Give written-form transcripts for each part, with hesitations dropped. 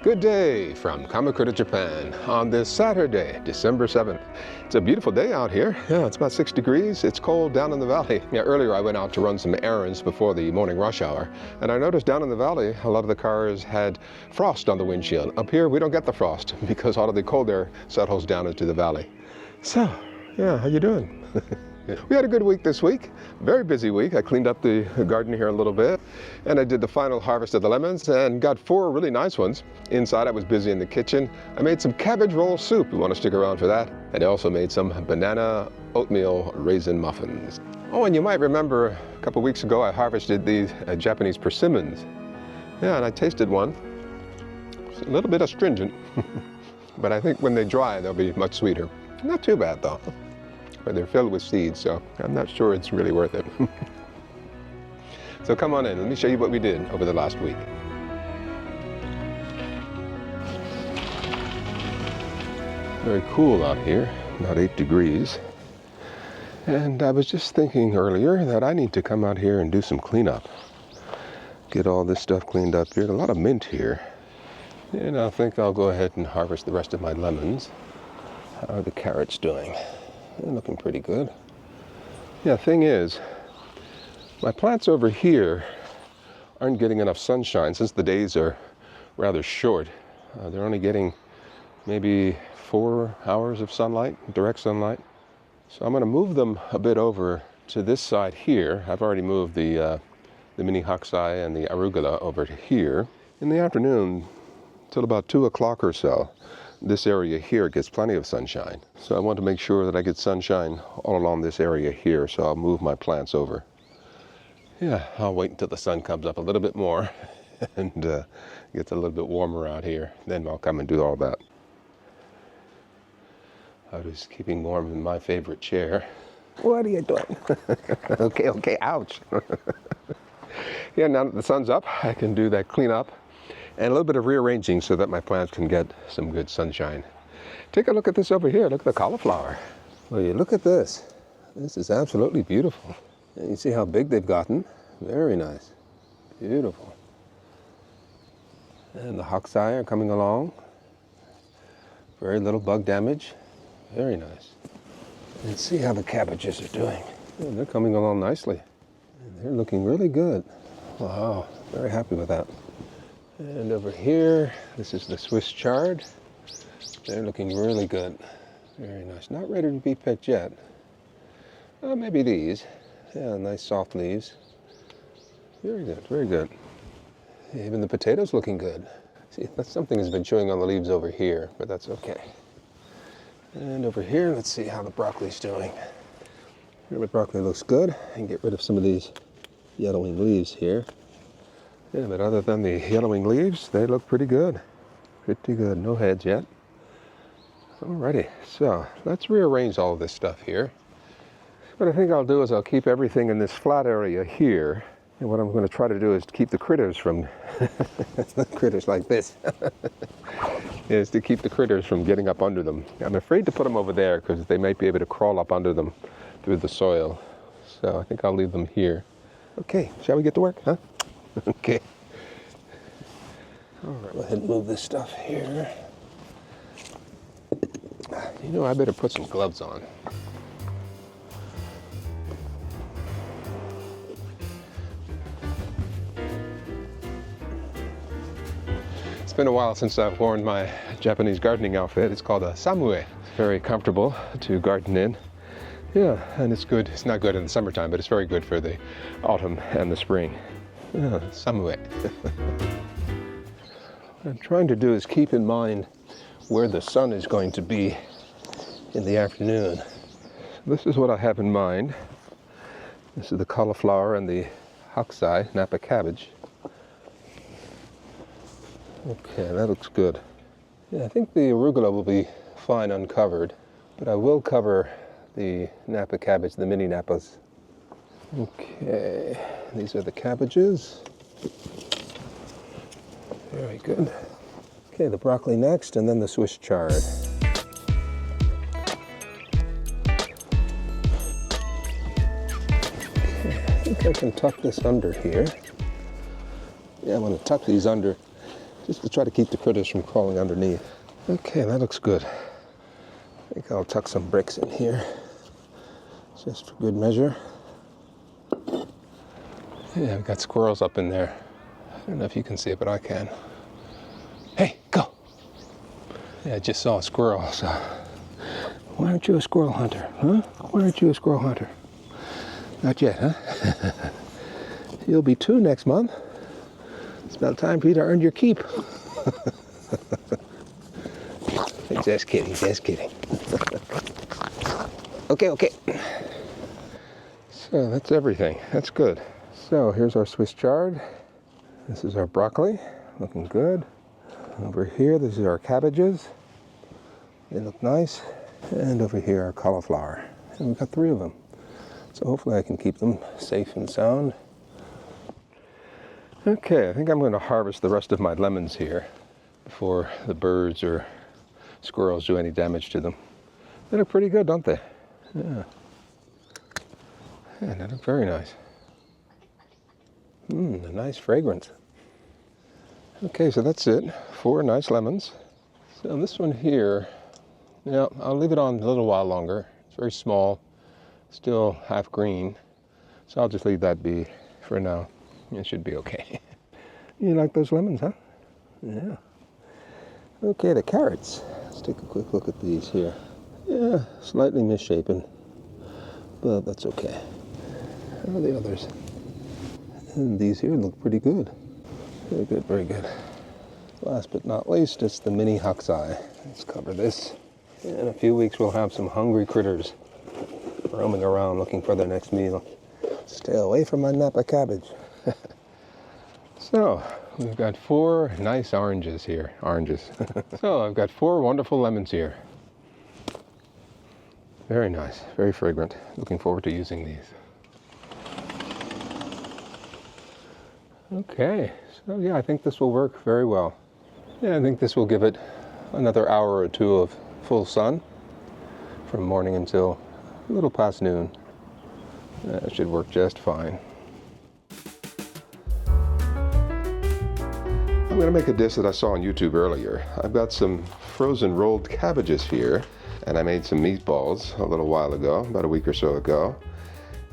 Good day from Kamakura, Japan on this Saturday, December 7th. It's a beautiful day out here. Yeah, it's about 6 degrees. It's cold down in the valley. Yeah, earlier I went out to run some errands before the morning rush hour, and I noticed down in the valley a lot of the cars had frost on the windshield. Up here we don't get the frost because all of the cold air settles down into the valley. So, yeah, how you doing? We had a good week this week, very busy week. I cleaned up the garden here a little bit, and I did the final harvest of the lemons and got 4 really nice ones. Inside I was busy in the kitchen. I made some cabbage roll soup. You want to stick around for that? And I also made some banana oatmeal raisin muffins. Oh, and you might remember a couple weeks ago I harvested these Japanese persimmons. Yeah, and I tasted one. It's a little bit astringent, but I think when they dry they'll be much sweeter. Not too bad though. But they're filled with seeds, so I'm not sure it's really worth it. So come on in, let me show you what we did over the last week. Very cool out here, about 8 degrees. And I was just thinking earlier that I need to come out here and do some cleanup. Get all this stuff cleaned up here. A lot of mint here. And I think I'll go ahead and harvest the rest of my lemons. How are the carrots doing? They're looking pretty good. Yeah, thing is, my plants over here aren't getting enough sunshine since the days are rather short. They're only getting maybe 4 hours of sunlight, direct sunlight. So I'm going to move them a bit over to this side here. I've already moved the mini hokusai and the arugula over to here. In the afternoon, till about 2 o'clock or so, this area here gets plenty of sunshine. So I want to make sure that I get sunshine all along this area here, so I'll move my plants over. Yeah, I'll wait until the sun comes up a little bit more and gets a little bit warmer out here. Then I'll come and do all that. I was keeping warm in my favorite chair. What are you doing? Okay, ouch. Yeah, now that the sun's up, I can do that cleanup and a little bit of rearranging so that my plants can get some good sunshine. Take a look at this over here. Look at the cauliflower. Well, you look at this. This is absolutely beautiful. And you see how big they've gotten? Very nice. Beautiful. And the hokusai are coming along. Very little bug damage. Very nice. And see how the cabbages are doing. Yeah, they're coming along nicely. And they're looking really good. Wow, very happy with that. And over here, this is the Swiss chard. They're looking really good. Very nice. Not ready to be picked yet. Maybe these. Yeah, nice soft leaves. Very good, very good. Even the potatoes looking good. See, that's something has been showing on the leaves over here, but that's okay. And over here, let's see how the broccoli's doing. Here the broccoli looks good. And get rid of some of these yellowing leaves here. Yeah, but other than the yellowing leaves, they look pretty good. Pretty good. No heads yet. Alrighty, so let's rearrange all of this stuff here. What I think I'll do is I'll keep everything in this flat area here. And what I'm going to try to do is to keep the critters from, critters like this, is to keep the critters from getting up under them. I'm afraid to put them over there because they might be able to crawl up under them through the soil. So I think I'll leave them here. Okay, shall we get to work, huh? Okay. All right, go ahead and move this stuff here. You know, I better put some gloves on. It's been a while since I've worn my Japanese gardening outfit. It's called a samue. It's very comfortable to garden in. Yeah, and it's good. It's not good in the summertime, but it's very good for the autumn and the spring. Yeah, samue. What I'm trying to do is keep in mind where the sun is going to be in the afternoon. This is what I have in mind. This is the cauliflower and the hokusai, Napa cabbage. Okay, that looks good. Yeah, I think the arugula will be fine uncovered, but I will cover the Napa cabbage, the mini Napas. Okay, these are the cabbages. Very good. Okay, the broccoli next, and then the Swiss chard. Okay, I think I can tuck this under here. Yeah, I'm going to tuck these under just to try to keep the critters from crawling underneath. Okay, that looks good. I think I'll tuck some bricks in here, just for good measure. Yeah, I've got squirrels up in there. I don't know if you can see it, but I can. Hey, go! Yeah, I just saw a squirrel, so... Why aren't you a squirrel hunter, huh? Why aren't you a squirrel hunter? Not yet, huh? You'll be 2 next month. It's about time for you to earn your keep. Just kidding, just kidding. Okay. So that's everything. That's good. So here's our Swiss chard. This is our broccoli, looking good. Over here, this is our cabbages. They look nice. And over here, our cauliflower. And we've got 3 of them. So hopefully I can keep them safe and sound. Okay, I think I'm going to harvest the rest of my lemons here before the birds or squirrels do any damage to them. They look pretty good, don't they? Yeah. Yeah, they look very nice. A nice fragrance. Okay, so that's it. 4 nice lemons. So this one here, yeah, I'll leave it on a little while longer. It's very small, still half green. So I'll just leave that be for now. It should be okay. You like those lemons, huh? Yeah. Okay, the carrots. Let's take a quick look at these here. Yeah, slightly misshapen, but that's okay. How are the others? And these here look pretty good. Very good, very good. Last but not least, it's the mini hoxai. Let's cover this. In a few weeks, we'll have some hungry critters roaming around looking for their next meal. Stay away from my Napa cabbage. So, we've got 4 nice oranges here. So, I've got 4 wonderful lemons here. Very nice, very fragrant. Looking forward to using these. Okay, so yeah, I think this will work very well. Yeah, I think this will give it another hour or 2 of full sun from morning until a little past noon. That should work just fine. I'm going to make a dish that I saw on YouTube earlier. I've got some frozen rolled cabbages here, and I made some meatballs a little while ago, about a week or so ago.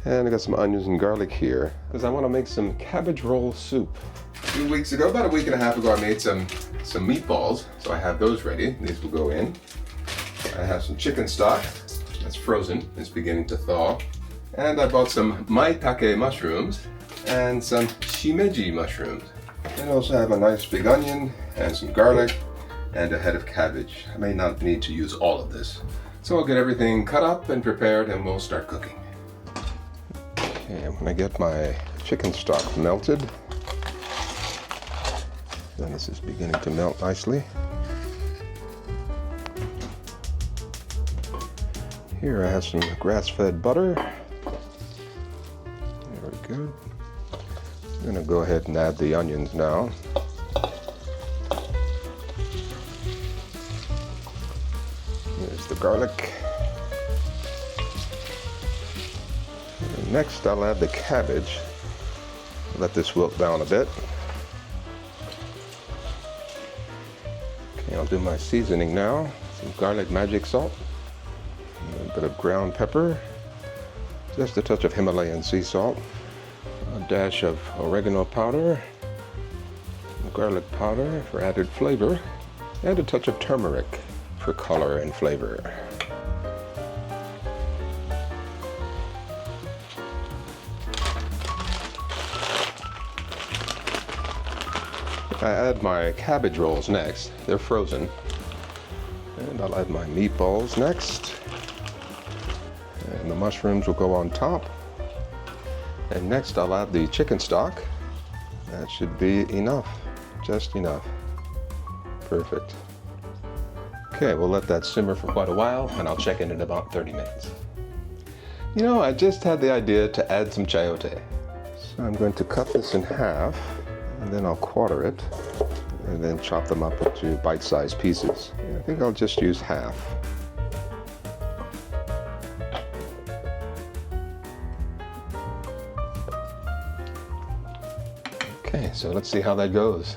And I got some onions and garlic here, because I want to make some cabbage roll soup. A few weeks ago, about a week and a half ago, I made some meatballs, so I have those ready. These will go in. I have some chicken stock that's frozen. It's beginning to thaw. And I bought some maitake mushrooms and some shimeji mushrooms. And I also have a nice big onion and some garlic and a head of cabbage. I may not need to use all of this. So I'll get everything cut up and prepared and we'll start cooking. Okay, I'm gonna get my chicken stock melted. And this is beginning to melt nicely. Here I have some grass-fed butter. There we go. I'm gonna go ahead and add the onions now. There's the garlic. And next I'll add the cabbage. Let this wilt down a bit. Okay, I'll do my seasoning now. Some garlic magic salt. A little bit of ground pepper. Just a touch of Himalayan sea salt. A dash of oregano powder, garlic powder for added flavor, and a touch of turmeric for color and flavor. I add my cabbage rolls next. They're frozen. And I'll add my meatballs next. And the mushrooms will go on top. And next I'll add the chicken stock. That should be enough, just enough. Perfect. Okay, we'll let that simmer for quite a while and I'll check in about 30 minutes. You know, I just had the idea to add some chayote. So I'm going to cut this in half and then I'll quarter it and then chop them up into bite-sized pieces. And I think I'll just use half. Okay, so let's see how that goes.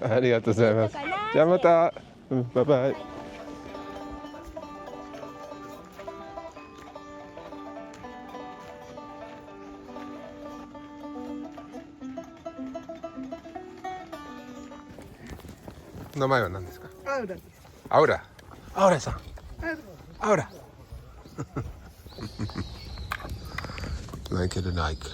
ありがとうございます。じゃあまた。バイバイ。名前は何ですか？アウラです。アウラ。アウラさん。アウラ。Like it or like.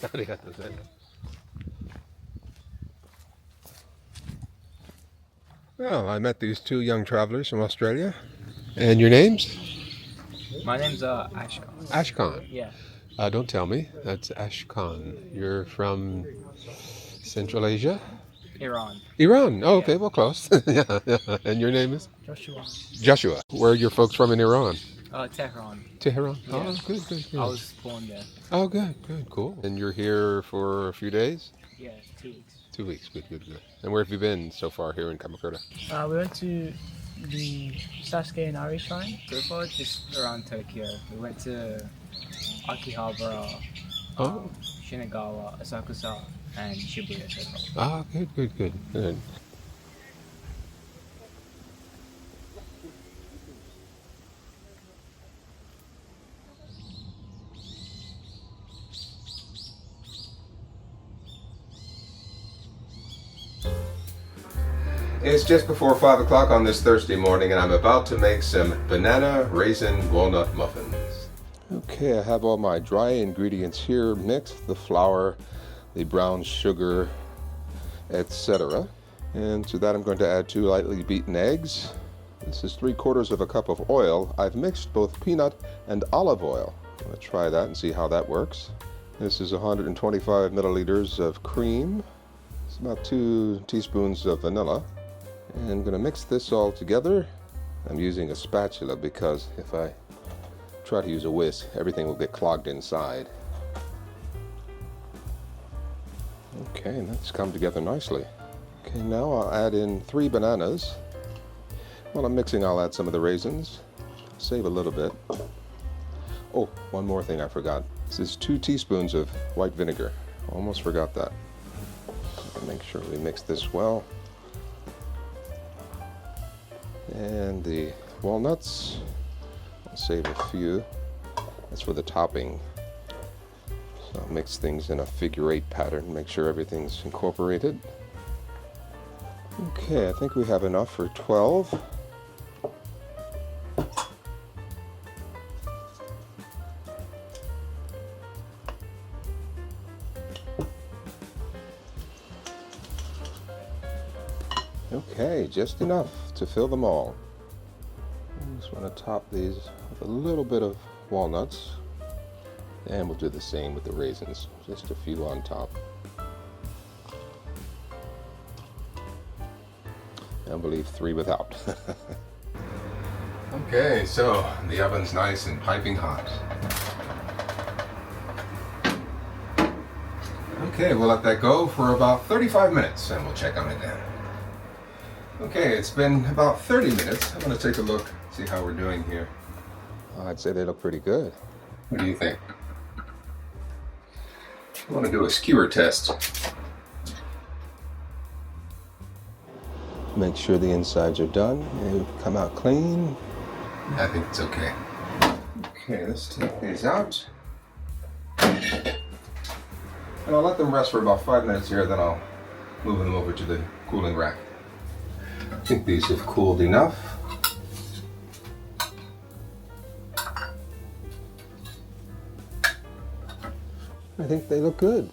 ありがとうございます。Well, I met these two young travelers from Australia. And your names? My name's Ashkan. Ashkan. Yeah. Don't tell me. That's Ashkan. You're from Central Asia? Iran. Iran. Oh, okay. Yeah. Well, close. Yeah, yeah. And your name is? Joshua. Joshua. Where are your folks from in Iran? Tehran. Tehran. Yeah. Oh, good, good, good. I was born there. Oh, good, good, cool. And you're here for a few days? Yeah, 2 weeks. 2 weeks. Good, good, good. And where have you been so far here in Kamakura? We went to the Sasuke and Ari shrine. So far, just around Tokyo. We went to Akihabara, Shinagawa, Asakusa, and Shibuya so far. Ah, good. It's just before 5 o'clock on this Thursday morning, and I'm about to make some banana-raisin walnut muffins. Okay, I have all my dry ingredients here mixed, the flour, the brown sugar, etc. And to that I'm going to add 2 lightly beaten eggs. This is 3/4 of a cup of oil. I've mixed both peanut and olive oil. I'm going to try that and see how that works. This is 125 milliliters of cream. It's about 2 teaspoons of vanilla. And I'm going to mix this all together. I'm using a spatula because if I try to use a whisk, everything will get clogged inside. Okay, that's come together nicely. Okay, now I'll add in 3 bananas. While I'm mixing, I'll add some of the raisins. Save a little bit. Oh, one more thing I forgot. This is 2 teaspoons of white vinegar. Almost forgot that. Make sure we mix this well. And the walnuts, I'll save a few. That's for the topping. So I'll mix things in a figure-8 pattern, make sure everything's incorporated. Okay, I think we have enough for 12. Okay, just enough to fill them all. I just want to top these with a little bit of walnuts. And we'll do the same with the raisins, just a few on top. And we'll leave 3 without. Okay, so the oven's nice and piping hot. Okay, we'll let that go for about 35 minutes and we'll check on it then. Okay, it's been about 30 minutes. I'm going to take a look, see how we're doing here. I'd say they look pretty good. What do you think? I want to do a skewer test. Make sure the insides are done. They come out clean. I think it's okay. Okay, let's take these out. And I'll let them rest for about 5 minutes here, then I'll move them over to the cooling rack. I think these have cooled enough. I think they look good.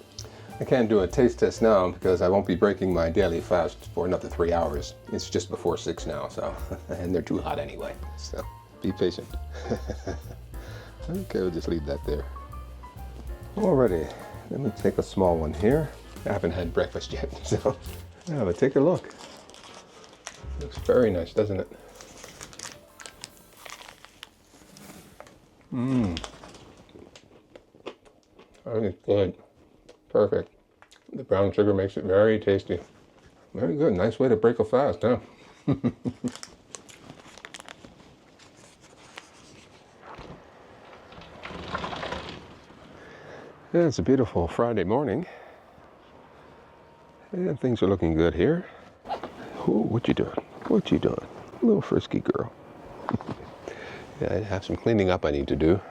I can't do a taste test now because I won't be breaking my daily fast for another 3 hours. It's just before 6 now, so, and they're too hot anyway, so be patient. Okay, we'll just leave that there. Alrighty, let me take a small one here. I haven't had breakfast yet, so yeah, but take a look. Looks very nice, doesn't it? I think it's good. Perfect. The brown sugar makes it very tasty. Very good. Nice way to break a fast, huh? Yeah, it's a beautiful Friday morning. And things are looking good here. Oh, what you doing? What you doing? Little frisky girl. Yeah, I have some cleaning up I need to do.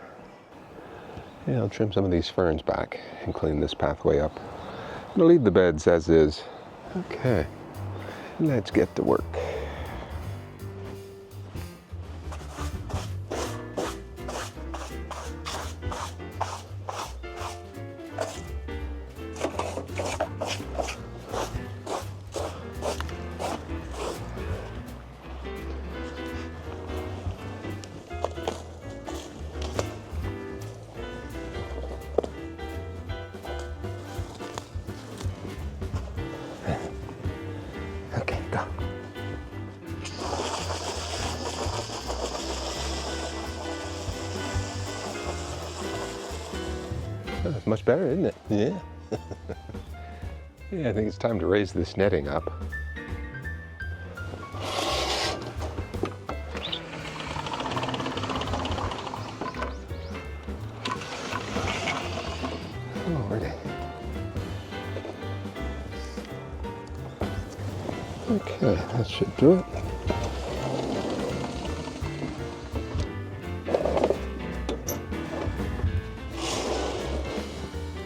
Yeah, I'll trim some of these ferns back and clean this pathway up. I'm gonna leave the beds as is. Okay, let's get to work. Okay, go. Oh, that's much better, isn't it? Yeah. Yeah, I think it's time to raise this netting up. Alrighty. Okay, that should do it.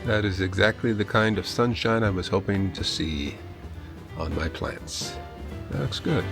That is exactly the kind of sunshine I was hoping to see on my plants. That looks good.